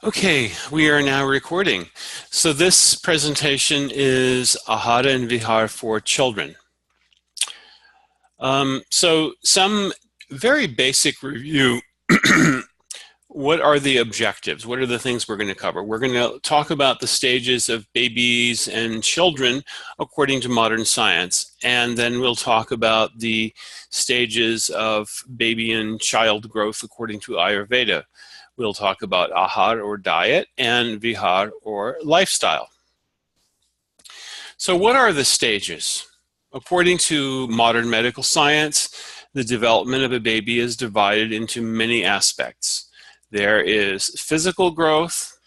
Okay, we are now recording. So this presentation is Ahara and Vihar for children. So some very basic review. What are the objectives? What are the things we're going to cover? We're going to talk about the stages of babies and children according to modern science. And then we'll talk about the stages of baby and child growth according to Ayurveda. We'll talk about ahar or diet and vihar or lifestyle. So what are the stages? According to modern medical science, the development of a baby is divided into many aspects. There is physical growth,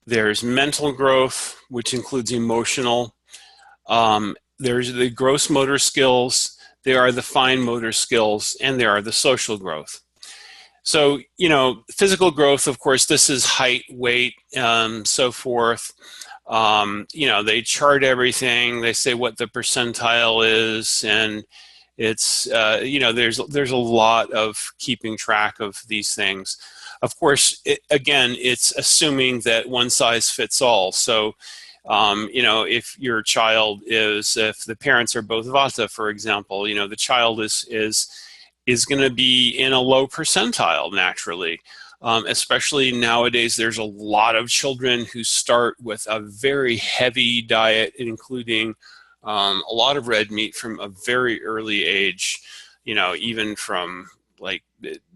there's mental growth, which includes emotional, there's the gross motor skills, there are the fine motor skills, and there are the social growth. So, physical growth, of course, this is height, weight, so forth. They chart everything. They say what the percentile is, and it's, there's a lot of keeping track of these things. Of course, it's assuming that one size fits all. So, if your child if the parents are both Vata, for example, the child is going to be in a low percentile naturally. Especially nowadays, there's a lot of children who start with a very heavy diet, including a lot of red meat from a very early age. Even from like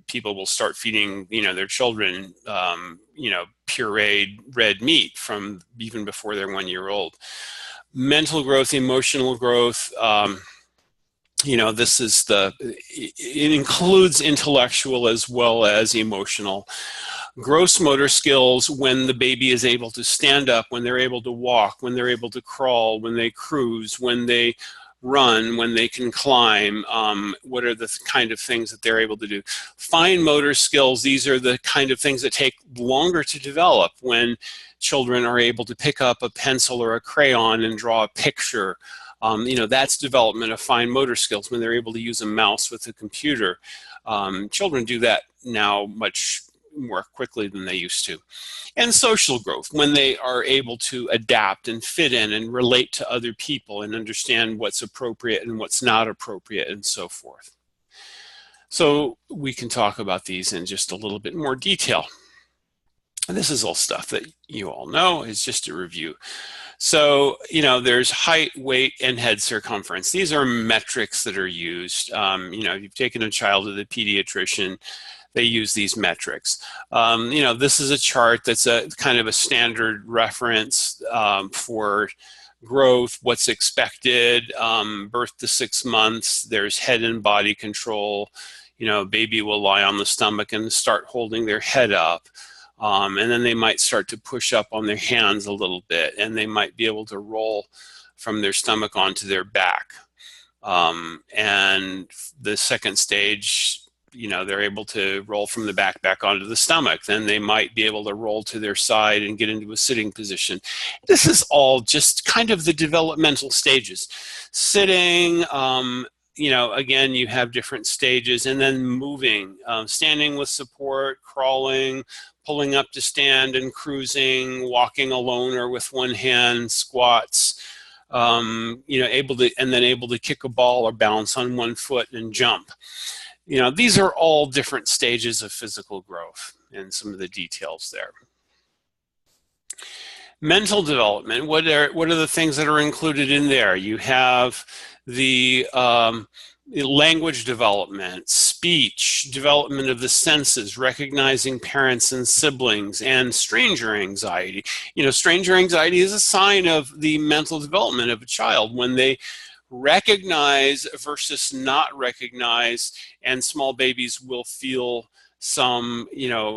people will start feeding their children pureed red meat from even before they're 1 year old. Mental growth, emotional growth. It includes intellectual as well as emotional. Gross motor skills, when the baby is able to stand up, when they're able to walk, when they're able to crawl, when they cruise, when they run, when they can climb, what are the kind of things that they're able to do. Fine motor skills, these are the kind of things that take longer to develop, when children are able to pick up a pencil or a crayon and draw a picture. That's development of fine motor skills, when they're able to use a mouse with a computer. Children do that now much more quickly than they used to. And social growth, when they are able to adapt and fit in and relate to other people and understand what's appropriate and what's not appropriate and so forth. So we can talk about these in just a little bit more detail. And this is all stuff that you all know. It's just a review. So, there's height, weight, and head circumference. These are metrics that are used. If you've taken a child to the pediatrician, they use these metrics. This is a chart that's a kind of a standard reference for growth, what's expected, birth to 6 months. There's head and body control. Baby will lie on the stomach and start holding their head up. And then they might start to push up on their hands a little bit, and they might be able to roll from their stomach onto their back. And the second stage, they're able to roll from the back onto the stomach. Then they might be able to roll to their side and get into a sitting position. This is all just kind of the developmental stages. Sitting, again, you have different stages, and then moving, standing with support, crawling, pulling up to stand and cruising, walking alone or with one hand, squats, able to kick a ball or balance on one foot and jump. These are all different stages of physical growth and some of the details there. Mental development, what are the things that are included in there? You have the language development, speech, development of the senses, recognizing parents and siblings, and stranger anxiety. Stranger anxiety is a sign of the mental development of a child when they recognize versus not recognize, and small babies will feel some,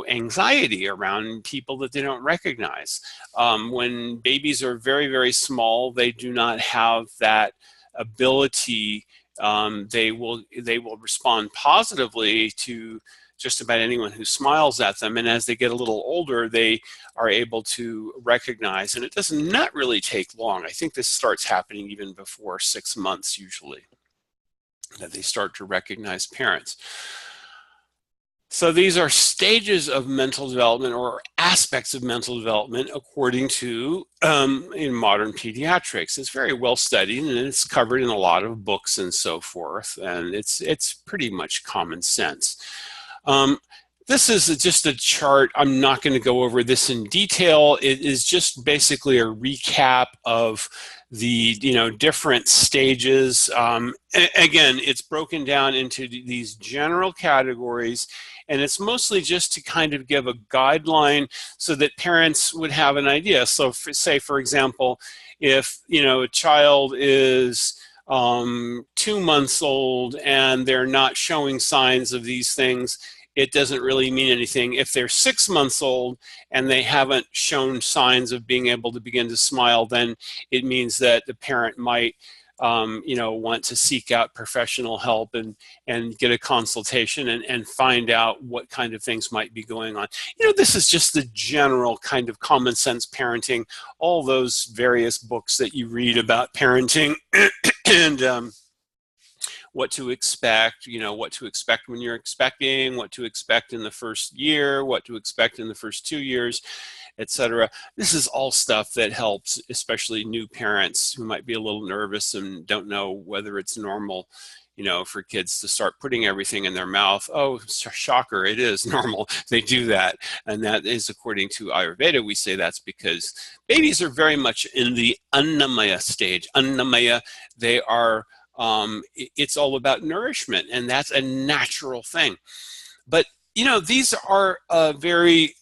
anxiety around people that they don't recognize. When babies are very, very small, they do not have that ability. They will respond positively to just about anyone who smiles at them, and as they get a little older, they are able to recognize, and it does not really take long. I think this starts happening even before 6 months usually, that they start to recognize parents. So these are stages of mental development or aspects of mental development according to in modern pediatrics. It's very well studied and it's covered in a lot of books and so forth, and it's pretty much common sense. Um, this is just a chart. I'm not going to go over this in detail. It is just basically a recap of the different stages. Again, it's broken down into these general categories, and it's mostly just to kind of give a guideline so that parents would have an idea. So say, for example, if a child is 2 months old and they're not showing signs of these things, it doesn't really mean anything. If they're 6 months old and they haven't shown signs of being able to begin to smile, then it means that the parent might want to seek out professional help and get a consultation and find out what kind of things might be going on. This is just the general kind of common sense parenting, all those various books that you read about parenting and what to expect, what to expect when you're expecting, what to expect in the first year, what to expect in the first 2 years, etc. This is all stuff that helps, especially new parents who might be a little nervous and don't know whether it's normal, for kids to start putting everything in their mouth. Oh, shocker, it is normal. They do that. And that is according to Ayurveda. We say that's because babies are very much in the Annamaya stage. Annamaya, they are it's all about nourishment, and that's a natural thing. But these are very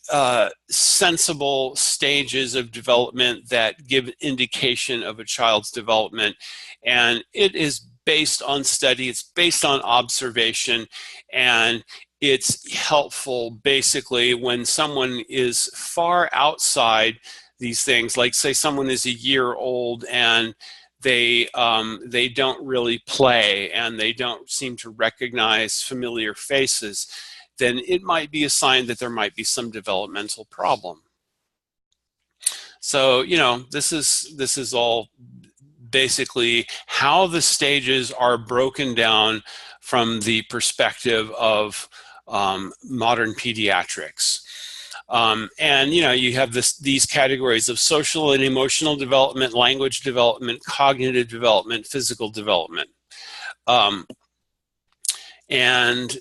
sensible stages of development that give indication of a child's development, and it is based on study, it's based on observation, and it's helpful basically when someone is far outside these things, like say someone is a year old and they don't really play and they don't seem to recognize familiar faces, then it might be a sign that there might be some developmental problem. So this is all basically how the stages are broken down from the perspective of modern pediatrics. And you have these categories of social and emotional development, language development, cognitive development, physical development. And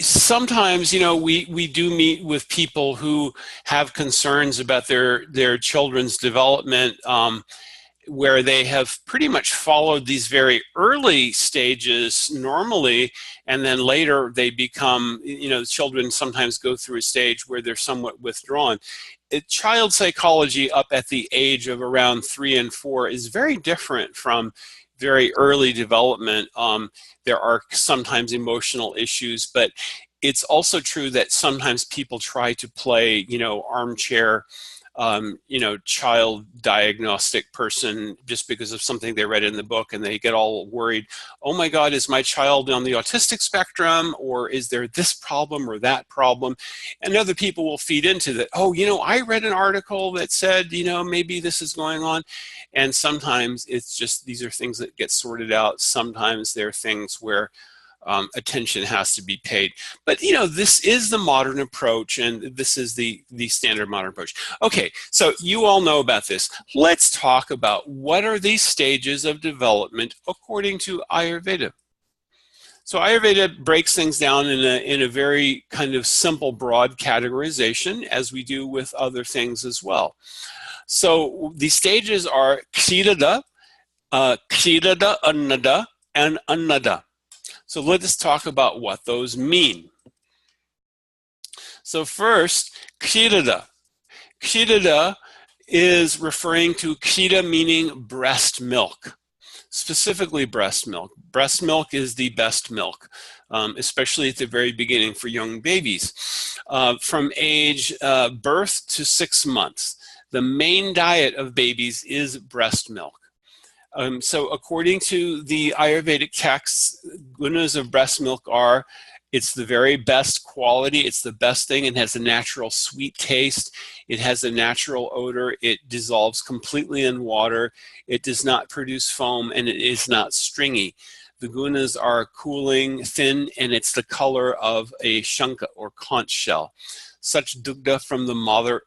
sometimes, we do meet with people who have concerns about their children's development, where they have pretty much followed these very early stages normally, and then later they become, children sometimes go through a stage where they're somewhat withdrawn. Child psychology up at the age of around 3 and 4 is very different from very early development. There are sometimes emotional issues, but it's also true that sometimes people try to play, armchair child diagnostic person just because of something they read in the book, and they get all worried. Oh my God, is my child on the autistic spectrum, or is there this problem or that problem? And other people will feed into that. Oh, I read an article that said, maybe this is going on. And sometimes it's just, these are things that get sorted out. Sometimes they're things where attention has to be paid. But this is the modern approach, and this is the standard modern approach. Okay, so you all know about this. Let's talk about what are these stages of development according to Ayurveda. So Ayurveda breaks things down in a very kind of simple, broad categorization, as we do with other things as well. So the stages are Kshirada, Annada, and Annada. So let us talk about what those mean. So first, Kshirada. Kshirada is referring to Kshira, meaning breast milk, specifically breast milk. Breast milk is the best milk, especially at the very beginning for young babies. From age birth to 6 months, the main diet of babies is breast milk. So according to the Ayurvedic texts, gunas of breast milk are, it's the very best quality, it's the best thing, it has a natural sweet taste, it has a natural odor, it dissolves completely in water, it does not produce foam, and it is not stringy. The gunas are cooling, thin, and it's the color of a shanka or conch shell. Such dugda from the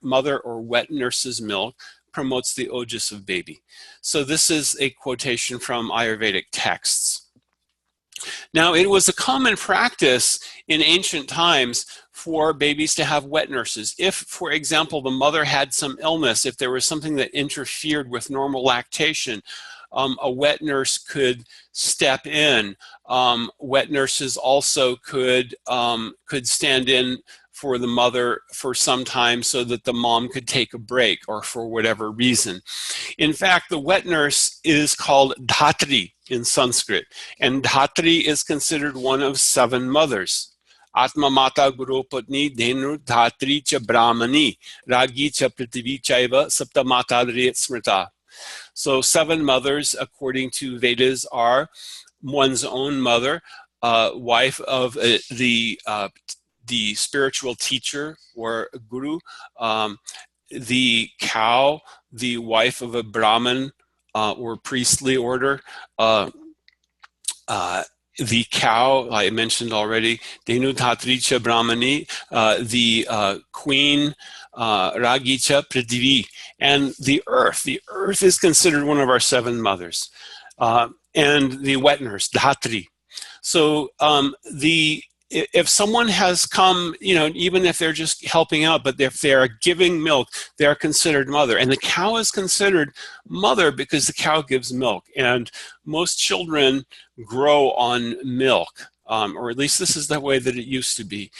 mother or wet nurse's milk promotes the ojas of baby. So this is a quotation from Ayurvedic texts. Now, it was a common practice in ancient times for babies to have wet nurses. If, for example, the mother had some illness, if there was something that interfered with normal lactation, a wet nurse could step in. Wet nurses also could stand in for the mother for some time so that the mom could take a break or for whatever reason. In fact, the wet nurse is called dhatri in Sanskrit, and dhatri is considered one of 7 mothers. Atma mata guru patni dhenu dhatri cha brahmani ragi cha prithvi chaiva sapta mata driyat smrita. So 7 mothers, according to Vedas, are one's own mother, wife of the spiritual teacher or guru, the cow, the wife of a Brahmin or priestly order, the cow, I mentioned already, Denu Dhatricha Brahmani, the queen, Ragicha Prithvi, and the earth. The earth is considered one of our 7 mothers, and the wet nurse, Dhatri. So if someone has come, even if they're just helping out, but if they are giving milk, they are considered mother. And the cow is considered mother because the cow gives milk. And most children grow on milk, or at least this is the way that it used to be.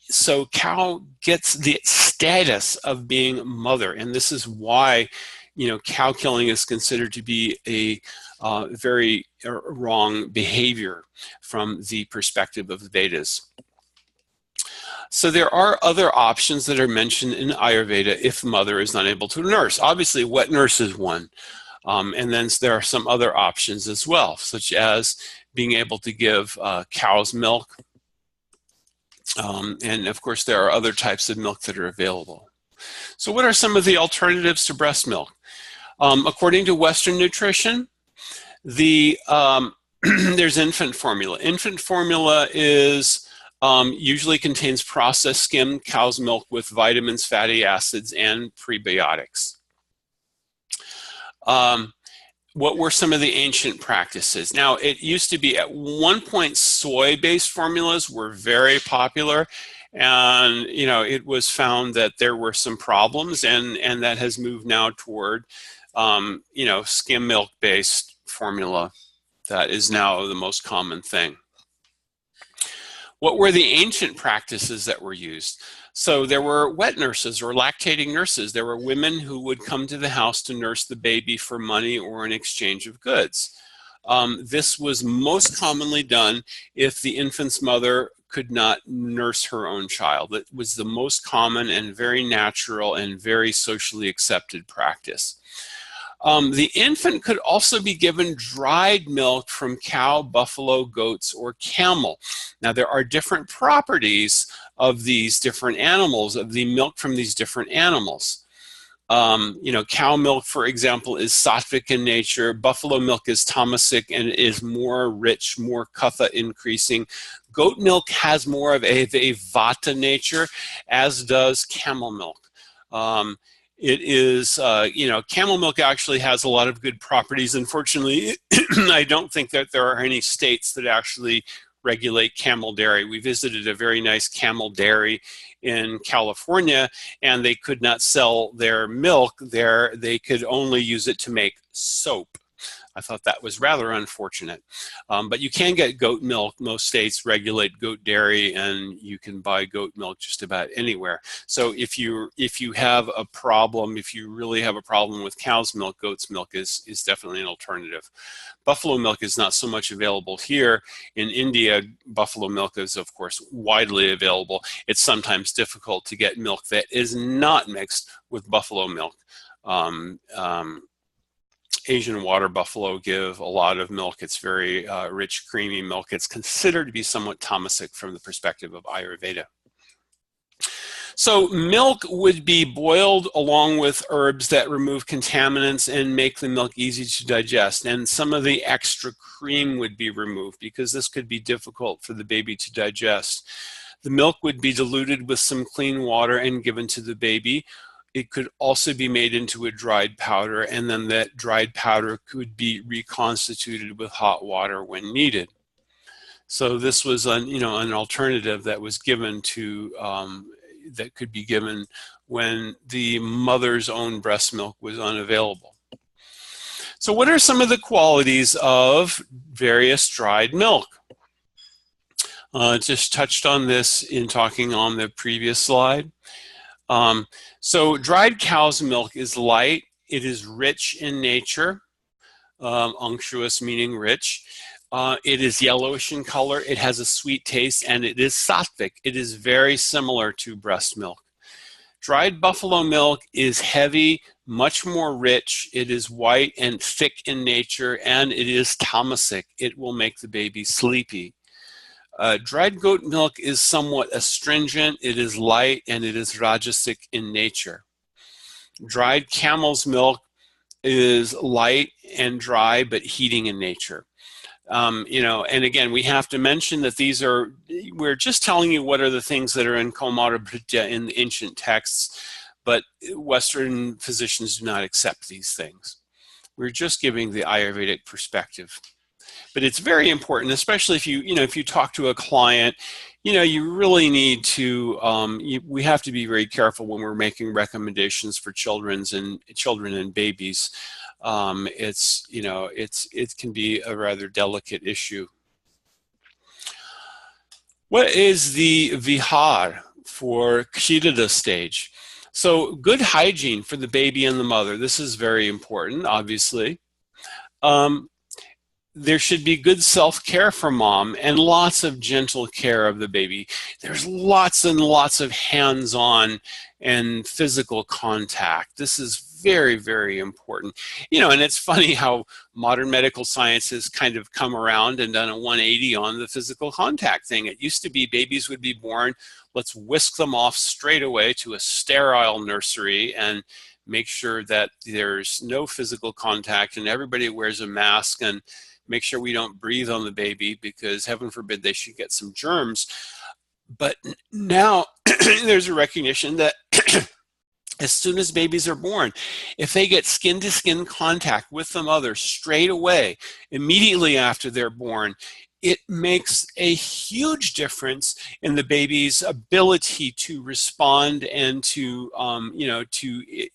So cow gets the status of being mother. And this is why, cow killing is considered to be a very wrong behavior from the perspective of the Vedas. So there are other options that are mentioned in Ayurveda if mother is not able to nurse. Obviously, wet nurse is one. And then there are some other options as well, such as being able to give cow's milk. And of course, there are other types of milk that are available. So what are some of the alternatives to breast milk? According to Western nutrition, there's infant formula. Infant formula is usually contains processed skimmed cow's milk with vitamins, fatty acids, and prebiotics. What were some of the ancient practices? Now, it used to be at one point soy-based formulas were very popular, and it was found that there were some problems, and that has moved now toward skim milk-based formula. That is now the most common thing. What were the ancient practices that were used? So there were wet nurses or lactating nurses. There were women who would come to the house to nurse the baby for money or in exchange of goods. This was most commonly done if the infant's mother could not nurse her own child. It was the most common and very natural and very socially accepted practice. The infant could also be given dried milk from cow, buffalo, goats, or camel. Now, there are different properties of these different animals, of the milk from these different animals. Cow milk, for example, is sattvic in nature. Buffalo milk is tamasic and is more rich, more kapha increasing. Goat milk has more of a vata nature, as does camel milk. It is, camel milk actually has a lot of good properties. Unfortunately, I don't think that there are any states that actually regulate camel dairy. We visited a very nice camel dairy in California, and they could not sell their milk there. They could only use it to make soap. I thought that was rather unfortunate. But you can get goat milk. Most states regulate goat dairy, and you can buy goat milk just about anywhere. So if you have a problem, if you really have a problem with cow's milk, goat's milk is definitely an alternative. Buffalo milk is not so much available here. In India, buffalo milk is, of course, widely available. It's sometimes difficult to get milk that is not mixed with buffalo milk. Asian water buffalo give a lot of milk. It's very rich, creamy milk. It's considered to be somewhat tamasic from the perspective of Ayurveda. So milk would be boiled along with herbs that remove contaminants and make the milk easy to digest. And some of the extra cream would be removed because this could be difficult for the baby to digest. The milk would be diluted with some clean water and given to the baby. It could also be made into a dried powder, and then that dried powder could be reconstituted with hot water when needed. So this was an alternative that was given to that could be given when the mother's own breast milk was unavailable. So what are some of the qualities of various dried milk? Just touched on this in talking on the previous slide. So dried cow's milk is light, it is rich in nature, unctuous meaning rich. It is yellowish in color, it has a sweet taste, and it is sattvic. It is very similar to breast milk. Dried buffalo milk is heavy, much more rich, it is white and thick in nature, and it is tamasic. It will make the baby sleepy. Dried goat milk is somewhat astringent, it is light, and it is rajasic in nature. Dried camel's milk is light and dry, but heating in nature. And again, we have to mention that we're just telling you what are the things that are in Kaumarabhritya in the ancient texts, but Western physicians do not accept these things. We're just giving the Ayurvedic perspective. But it's very important, especially if you talk to a client, you really need to, we have to be very careful when we're making recommendations for children and babies. It can be a rather delicate issue. What is the vihar for Kshirada stage? So good hygiene for the baby and the mother. This is very important, obviously. There should be good self-care for mom and lots of gentle care of the baby. There's lots and lots of hands-on and physical contact. This is very, very important. And it's funny how modern medical science has kind of come around and done a 180 on the physical contact thing. It used to be babies would be born, let's whisk them off straight away to a sterile nursery and make sure that there's no physical contact and everybody wears a mask and make sure we don't breathe on the baby because heaven forbid they should get some germs. But now there's a recognition that as soon as babies are born, if they get skin-to-skin contact with the mother straight away, immediately after they're born, it makes a huge difference in the baby's ability to respond and to,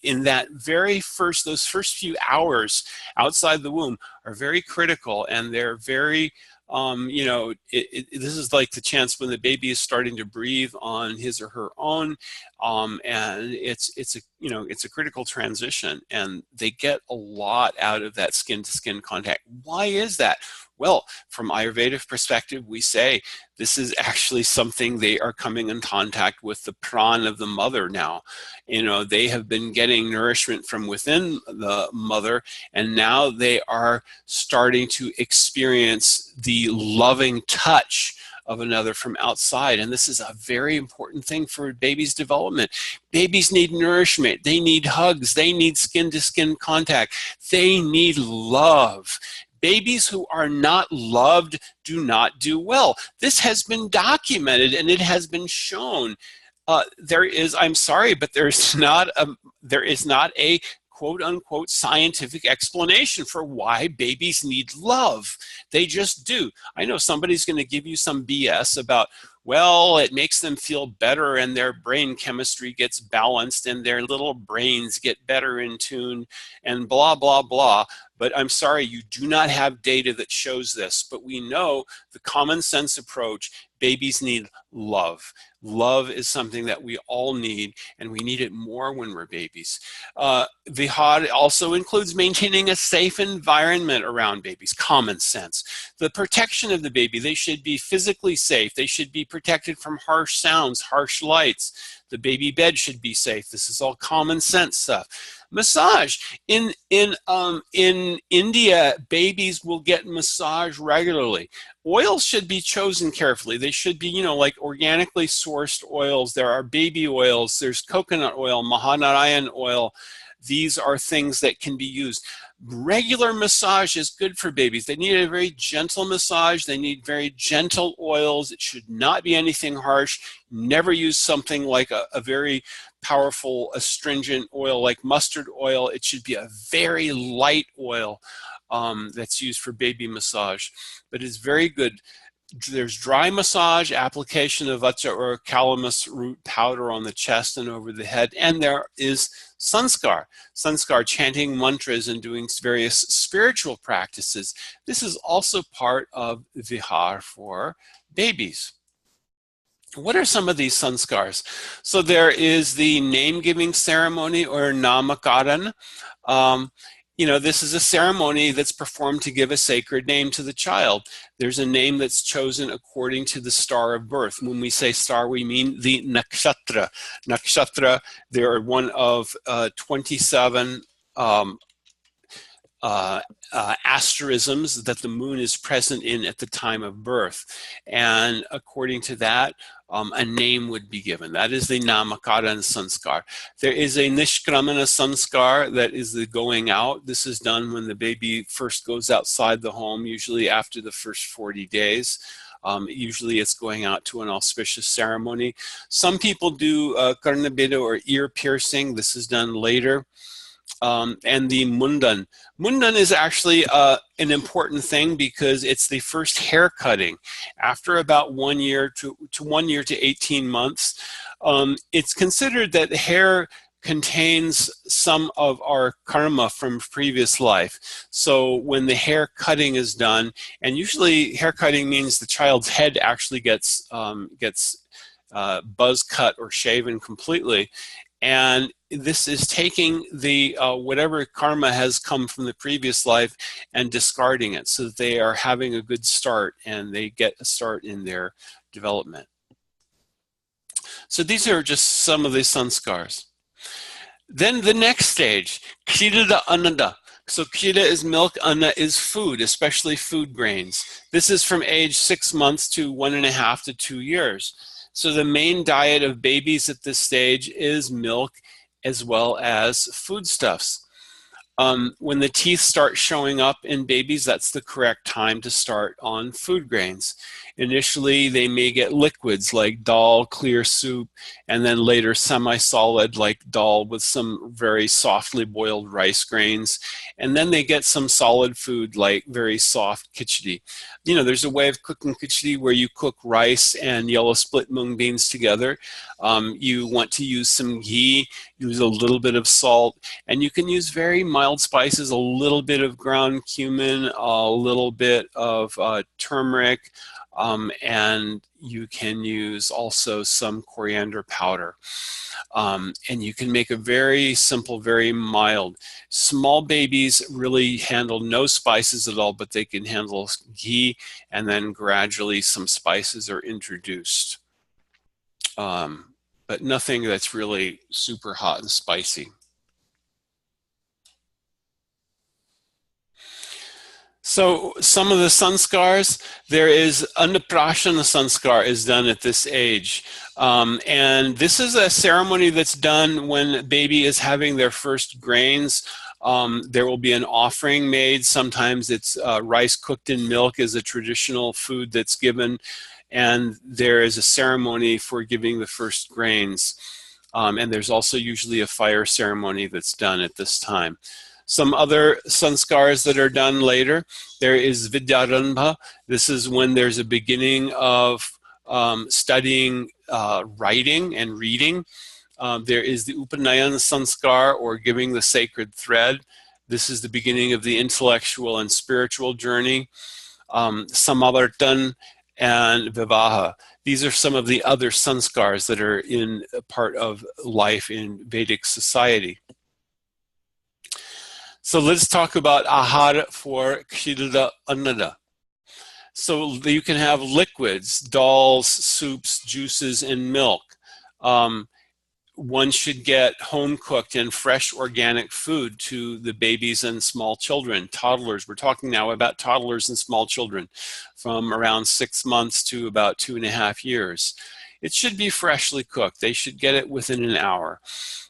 in that those first few hours outside the womb are very critical, and they're very, this is like the chance when the baby is starting to breathe on his or her own, and it's a critical transition, and they get a lot out of that skin-to-skin contact. Why is that? Well, from Ayurvedic perspective, we say this is actually something they are coming in contact with the pran of the mother now. They have been getting nourishment from within the mother, and now they are starting to experience the loving touch of another from outside. And this is a very important thing for baby's development. Babies need nourishment. They need hugs. They need skin-to-skin contact. They need love. Babies who are not loved do not do well. This has been documented and it has been shown. I'm sorry, but there is not a quote unquote scientific explanation for why babies need love. They just do. I know somebody's going to give you some BS about, well, it makes them feel better and their brain chemistry gets balanced and their little brains get better in tune and blah, blah, blah. But I'm sorry, you do not have data that shows this. But we know the common sense approach, babies need love. Love is something that we all need, and we need it more when we're babies. Vihar also includes maintaining a safe environment around babies, common sense. The protection of the baby, they should be physically safe. They should be protected from harsh sounds, harsh lights. The baby bed should be safe. This is all common sense stuff. Massage. In India, babies will get massage regularly. Oils should be chosen carefully. They should be, like organically sourced oils. There are baby oils. There's coconut oil, Mahanarayan oil. These are things that can be used. Regular massage is good for babies. They need a very gentle massage. They need very gentle oils. It should not be anything harsh. Never use something like a very powerful astringent oil like mustard oil. It should be a very light oil that's used for baby massage. But it's very good. There's dry massage, application of Vacha or calamus root powder on the chest and over the head, and there is sanskar. Sanskar, chanting mantras and doing various spiritual practices. This is also part of vihar for babies. What are some of these sanskars? So there is the name-giving ceremony or namakaran. This is a ceremony that's performed to give a sacred name to the child. There's a name that's chosen according to the star of birth. When we say star, we mean the nakshatra. Nakshatra, there are one of 27 asterisms that the moon is present in at the time of birth. And according to that, a name would be given. That is the namakaran sanskar. There is a nishkramana sanskar, that is the going out. This is done when the baby first goes outside the home, usually after the first 40 days. Usually it's going out to an auspicious ceremony. Some people do karnabida or ear piercing. This is done later. And the mundan. Mundan is actually an important thing because it's the first hair cutting. After about 1 year to 1 year to 18 months, it's considered that hair contains some of our karma from previous life. So when the hair cutting is done, and usually hair cutting means the child's head actually gets buzz cut or shaven completely. And this is taking the whatever karma has come from the previous life and discarding it so that they are having a good start and they get a start in their development. So these are just some of the sanskars. Then the next stage, Kshirada Annada. So kshira is milk, anna is food, especially food grains. This is from age 6 months to 1.5 to 2 years. So the main diet of babies at this stage is milk as well as foodstuffs. When the teeth start showing up in babies, that's the correct time to start on food grains. Initially, they may get liquids like dal, clear soup, and then later semi-solid like dal with some very softly boiled rice grains. And then they get some solid food like very soft khichdi. There's a way of cooking khichdi where you cook rice and yellow split mung beans together. You want to use some ghee, use a little bit of salt, and you can use very mild spices, a little bit of ground cumin, a little bit of turmeric, and you can use also some coriander powder. And you can make a very simple, very mild. Small babies really handle no spices at all, but they can handle ghee, and then gradually some spices are introduced. But nothing that's really super hot and spicy. So some of the sanskars, there is Annaprashana sanskar is done at this age. And this is a ceremony that's done when baby is having their first grains. There will be an offering made. Sometimes it's rice cooked in milk is a traditional food that's given. And there is a ceremony for giving the first grains. And there's also usually a fire ceremony that's done at this time. Some other sanskars that are done later, there is Vidyarambha. This is when there's a beginning of studying writing and reading. There is the Upanayan sanskar, or giving the sacred thread. This is the beginning of the intellectual and spiritual journey. Samavartan and Vivaha. These are some of the other sanskars that are in part of life in Vedic society. So let's talk about ahara for Kshirada Annada. So you can have liquids, dals, soups, juices, and milk. one should get home-cooked and fresh organic food to the babies and small children, toddlers. We're talking now about toddlers and small children from around 6 months to about 2.5 years. It should be freshly cooked. They should get it within an hour.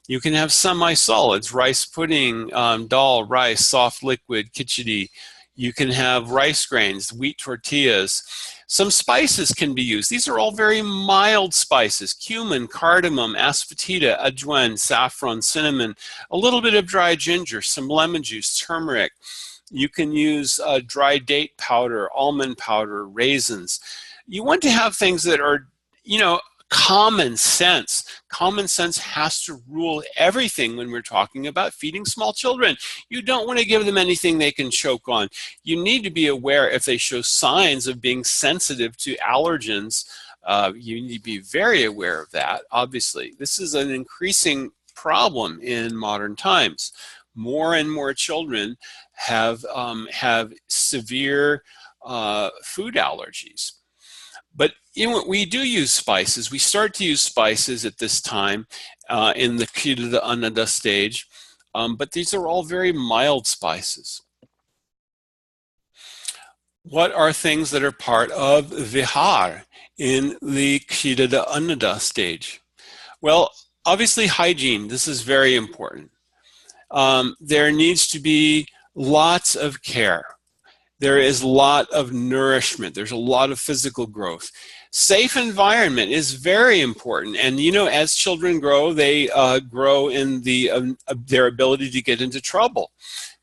You can have semi-solids, rice pudding, dal, rice, soft liquid, khichdi. You can have rice grains, wheat tortillas. Some spices can be used. These are all very mild spices: cumin, cardamom, asafoetida, ajwain, saffron, cinnamon, a little bit of dry ginger, some lemon juice, turmeric. You can use dry date powder, almond powder, raisins. You want to have things that are, common sense. Common sense has to rule everything when we're talking about feeding small children. You don't want to give them anything they can choke on. You need to be aware if they show signs of being sensitive to allergens. You need to be very aware of that, obviously. This is an increasing problem in modern times. More and more children have severe food allergies. But we do use spices. We start to use spices at this time in the Kshirada Annada stage, but these are all very mild spices. What are things that are part of Vihar in the Kshirada Annada stage? Well, obviously hygiene. This is very important. There needs to be lots of care. There is a lot of nourishment. There's a lot of physical growth. Safe environment is very important. And as children grow, they grow in their ability to get into trouble,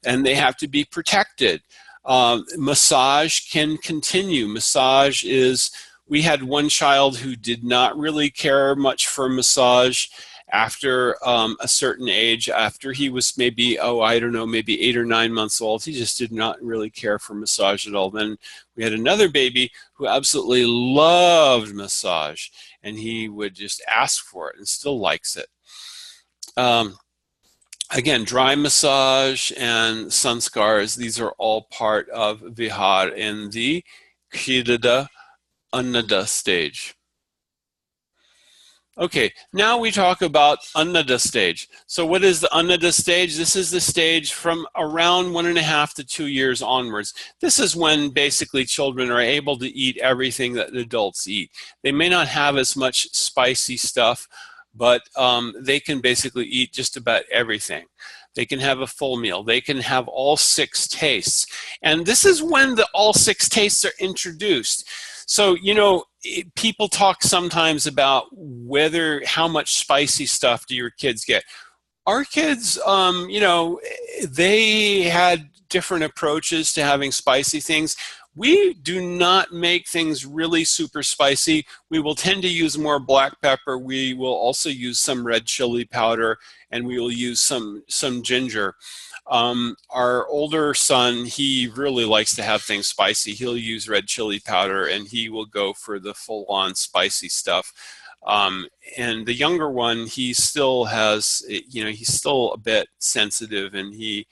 and they have to be protected. Massage can continue. Massage is, we had one child who did not really care much for massage after a certain age. After he was maybe 8 or 9 months old, he just did not really care for massage at all. Then we had another baby who absolutely loved massage, and he would just ask for it and still likes it. Again, dry massage and sanskars, these are all part of Vihar in the Kshirada Annada stage. Okay, now we talk about Annada stage. So what is the Annada stage? This is the stage from around 1.5 to 2 years onwards. This is when basically children are able to eat everything that adults eat. They may not have as much spicy stuff, but they can basically eat just about everything. They can have a full meal. They can have all 6 tastes. And this is when the all 6 tastes are introduced. So, people talk sometimes about how much spicy stuff do your kids get. Our kids, they had different approaches to having spicy things. We do not make things really super spicy. We will tend to use more black pepper. We will also use some red chili powder, and we will use some ginger. Our older son, he really likes to have things spicy. He'll use red chili powder, and he will go for the full-on spicy stuff. And the younger one, he still has, he's still a bit sensitive, and he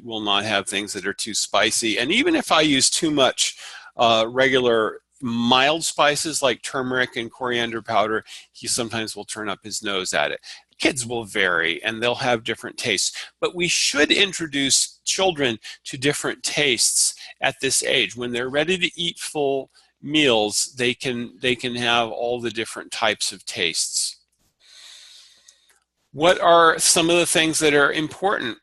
will not have things that are too spicy. And even if I use too much regular mild spices like turmeric and coriander powder, he sometimes will turn up his nose at it. Kids will vary, and they'll have different tastes. But we should introduce children to different tastes at this age. When they're ready to eat full meals, they can have all the different types of tastes. What are some of the things that are important?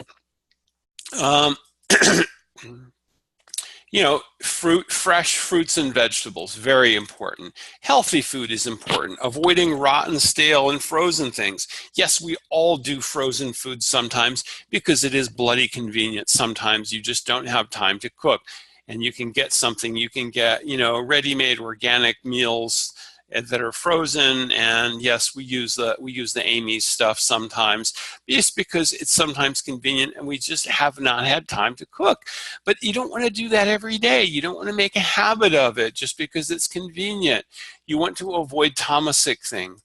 Fresh fruits and vegetables, very important. Healthy food is important. Avoiding rotten, stale, and frozen things. Yes, we all do frozen food sometimes because it is bloody convenient. Sometimes you just don't have time to cook, and you can get ready-made organic meals that are frozen. And yes, we use the Amy's stuff sometimes, just because it's sometimes convenient and we just have not had time to cook. But you don't want to do that every day. You don't want to make a habit of it just because it's convenient. You want to avoid tamasic things.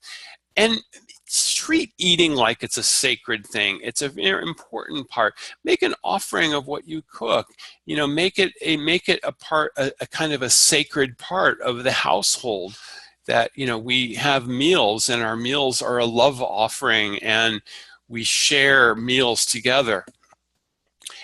And treat eating like it's a sacred thing. It's a very important part. Make an offering of what you cook. Make it a kind of a sacred part of the household. that, you know, we have meals and our meals are a love offering and we share meals together.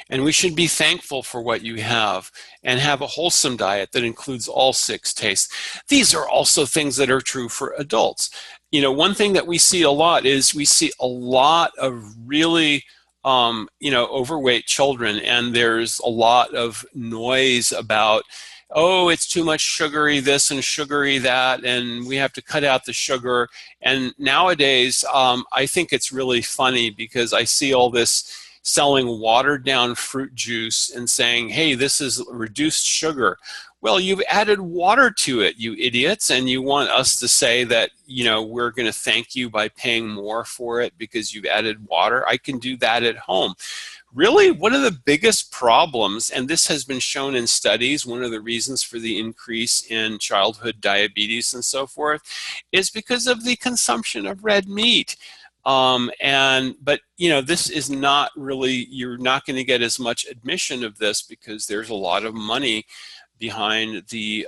And we should be thankful for what you have and have a wholesome diet that includes all six tastes. These are also things that are true for adults. You know, one thing that we see a lot is we see a lot of really you know, overweight children, and there's a lot of noise about, oh, it's too much sugary this and sugary that, and we have to cut out the sugar. And nowadays, I think it's really funny because I see all this selling watered down fruit juice and saying, hey, this is reduced sugar. Well, you've added water to it, you idiots, and you want us to say that, you know, we're going to thank you by paying more for it because you've added water. I can do that at home. Really, one of the biggest problems, and this has been shown in studies, one of the reasons for the increase in childhood diabetes and so forth, is because of the consumption of red meat. But you know, this is not really, you're not going to get as much admission of this because there's a lot of money behind the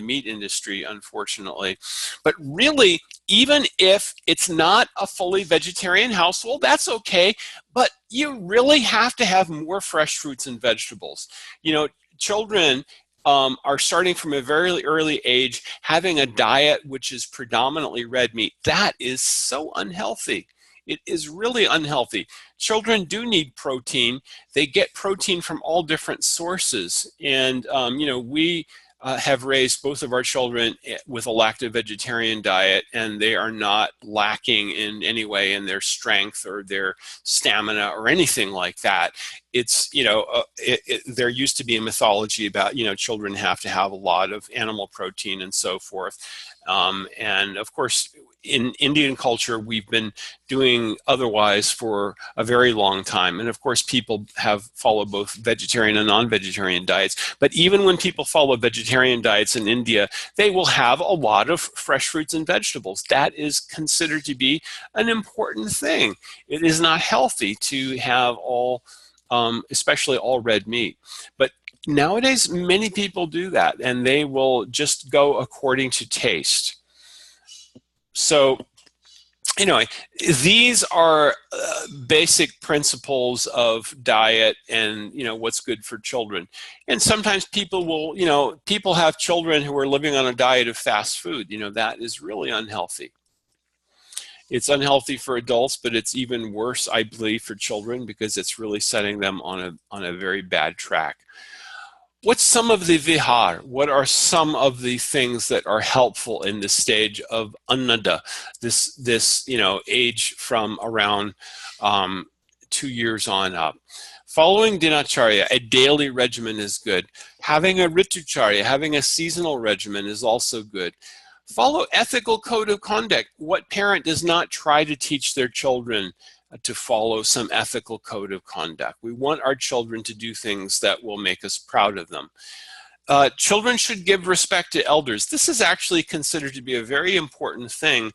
meat industry, unfortunately. But really, even if it's not a fully vegetarian household, that's okay. But you really have to have more fresh fruits and vegetables. You know, children are starting from a very early age having a diet which is predominantly red meat. That is so unhealthy. It is really unhealthy. Children do need protein. They get protein from all different sources. And, you know, we have raised both of our children with a lacto-vegetarian diet, and they are not lacking in any way in their strength or their stamina or anything like that. It's, you know, there used to be a mythology about, you know, children have to have a lot of animal protein and so forth. And of course, in Indian culture, we've been doing otherwise for a very long time. And of course, people have followed both vegetarian and non-vegetarian diets. But even when people follow vegetarian diets in India, they will have a lot of fresh fruits and vegetables. That is considered to be an important thing. It is not healthy to have all, especially all red meat. But nowadays, many people do that, and they will just go according to taste. So, you know, these are basic principles of diet and, you know, what's good for children. And sometimes people will, you know, people have children who are living on a diet of fast food. You know, that is really unhealthy. It's unhealthy for adults, but it's even worse, I believe, for children because it's really setting them on a very bad track. What's some of the vihar? What are some of the things that are helpful in this stage of annada, this you know, age from around 2 years on up? Following dinacharya, a daily regimen is good. Having a ritucharya, having a seasonal regimen is also good. Follow ethical code of conduct. What parent does not try to teach their children to follow some ethical code of conduct? We want our children to do things that will make us proud of them. Children should give respect to elders. This is actually considered to be a very important thing,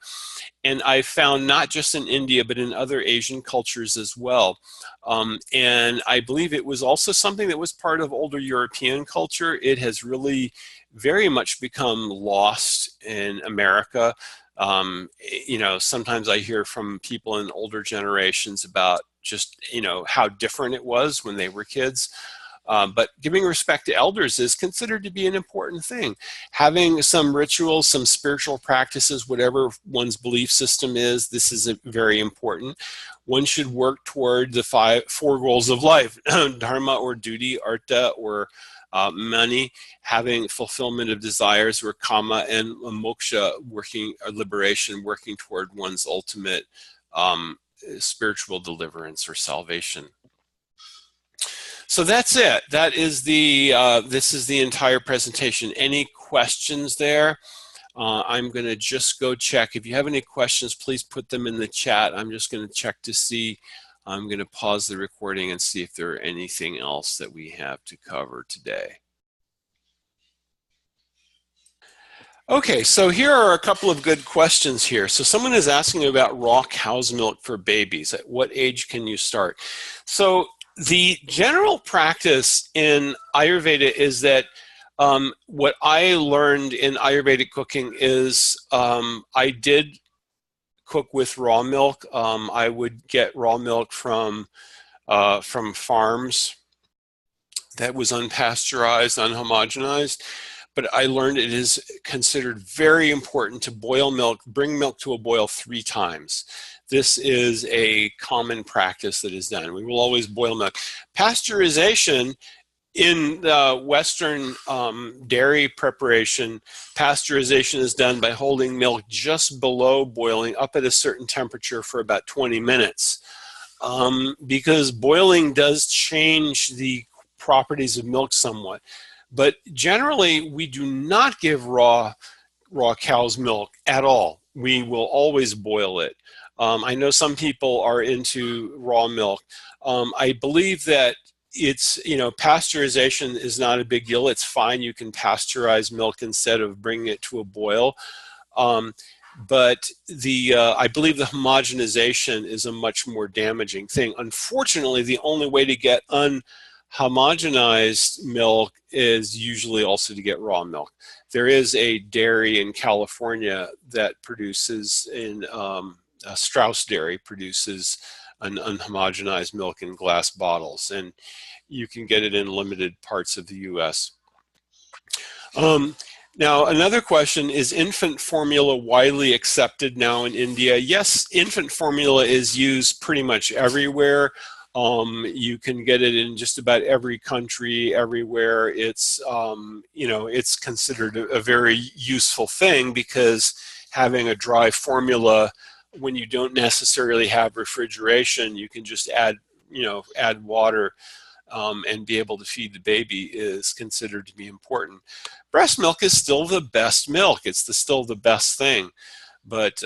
and I found not just in India but in other Asian cultures as well. And I believe it was also something that was part of older European culture. It has really very much become lost in America. You know, sometimes I hear from people in older generations about just, you know, how different it was when they were kids. But giving respect to elders is considered to be an important thing. Having some rituals, some spiritual practices, whatever one's belief system is, this is very important. One should work toward the four goals of life, dharma or duty, artha or money, having fulfillment of desires, or kama, and moksha, working, or liberation, working toward one's ultimate spiritual deliverance or salvation. So that's it. That is the this is the entire presentation. Any questions there? I'm going to just go check. If you have any questions, please put them in the chat. I'm just going to check to see. I'm going to pause the recording and see if there are anything else that we have to cover today. Okay, so here are a couple of good questions here. So someone is asking about raw cow's milk for babies. At what age can you start? So the general practice in Ayurveda is that What I learned in Ayurvedic cooking is I did cook with raw milk. I would get raw milk from farms that was unpasteurized, unhomogenized. But I learned it is considered very important to boil milk, bring milk to a boil 3 times. This is a common practice that is done. We will always boil milk. Pasteurization in the Western dairy preparation, pasteurization is done by holding milk just below boiling up at a certain temperature for about 20 minutes. Because boiling does change the properties of milk somewhat. But generally, we do not give raw cow's milk at all. We will always boil it. I know some people are into raw milk. I believe that it's, pasteurization is not a big deal. It's fine. You can pasteurize milk instead of bringing it to a boil. But I believe the homogenization is a much more damaging thing. Unfortunately, the only way to get homogenized milk is usually also to get raw milk. There is a dairy in California that produces, Strauss Dairy produces an unhomogenized milk in glass bottles, and you can get it in limited parts of the US. Now, another question, is infant formula widely accepted now in India? Yes, infant formula is used pretty much everywhere. You can get it in just about every country, everywhere. It's, it's considered a very useful thing, because having a dry formula when you don't necessarily have refrigeration, you can just add water and be able to feed the baby is considered to be important. Breast milk is still the best milk. It's still the best thing. But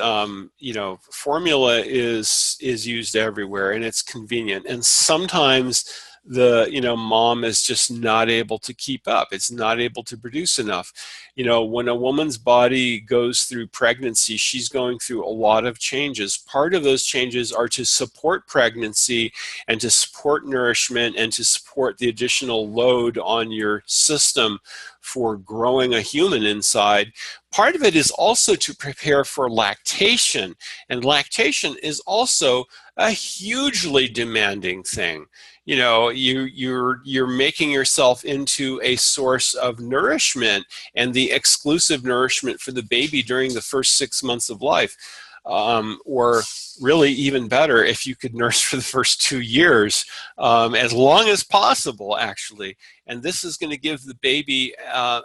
formula is used everywhere, and it's convenient. And sometimes the mom is just not able to keep up. It's not able to produce enough. When a woman's body goes through pregnancy, she's going through a lot of changes. Part of those changes are to support pregnancy and to support nourishment and to support the additional load on your system for growing a human inside. Part of it is also to prepare for lactation, and lactation is also a hugely demanding thing. You're making yourself into a source of nourishment, and the exclusive nourishment for the baby during the first 6 months of life. Or really even better, if you could nurse for the first 2 years, as long as possible, actually. And this is going to give the baby a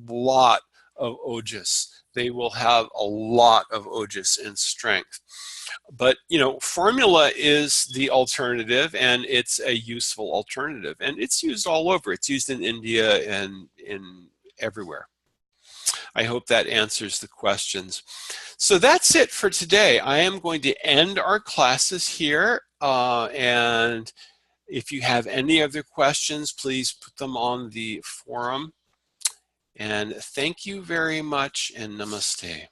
lot of ojas. They will have a lot of ojas and strength. But, formula is the alternative, and it's a useful alternative. And it's used all over. It's used in India and in everywhere. I hope that answers the questions. So that's it for today. I am going to end our classes here. And if you have any other questions, please put them on the forum. And thank you very much, and namaste.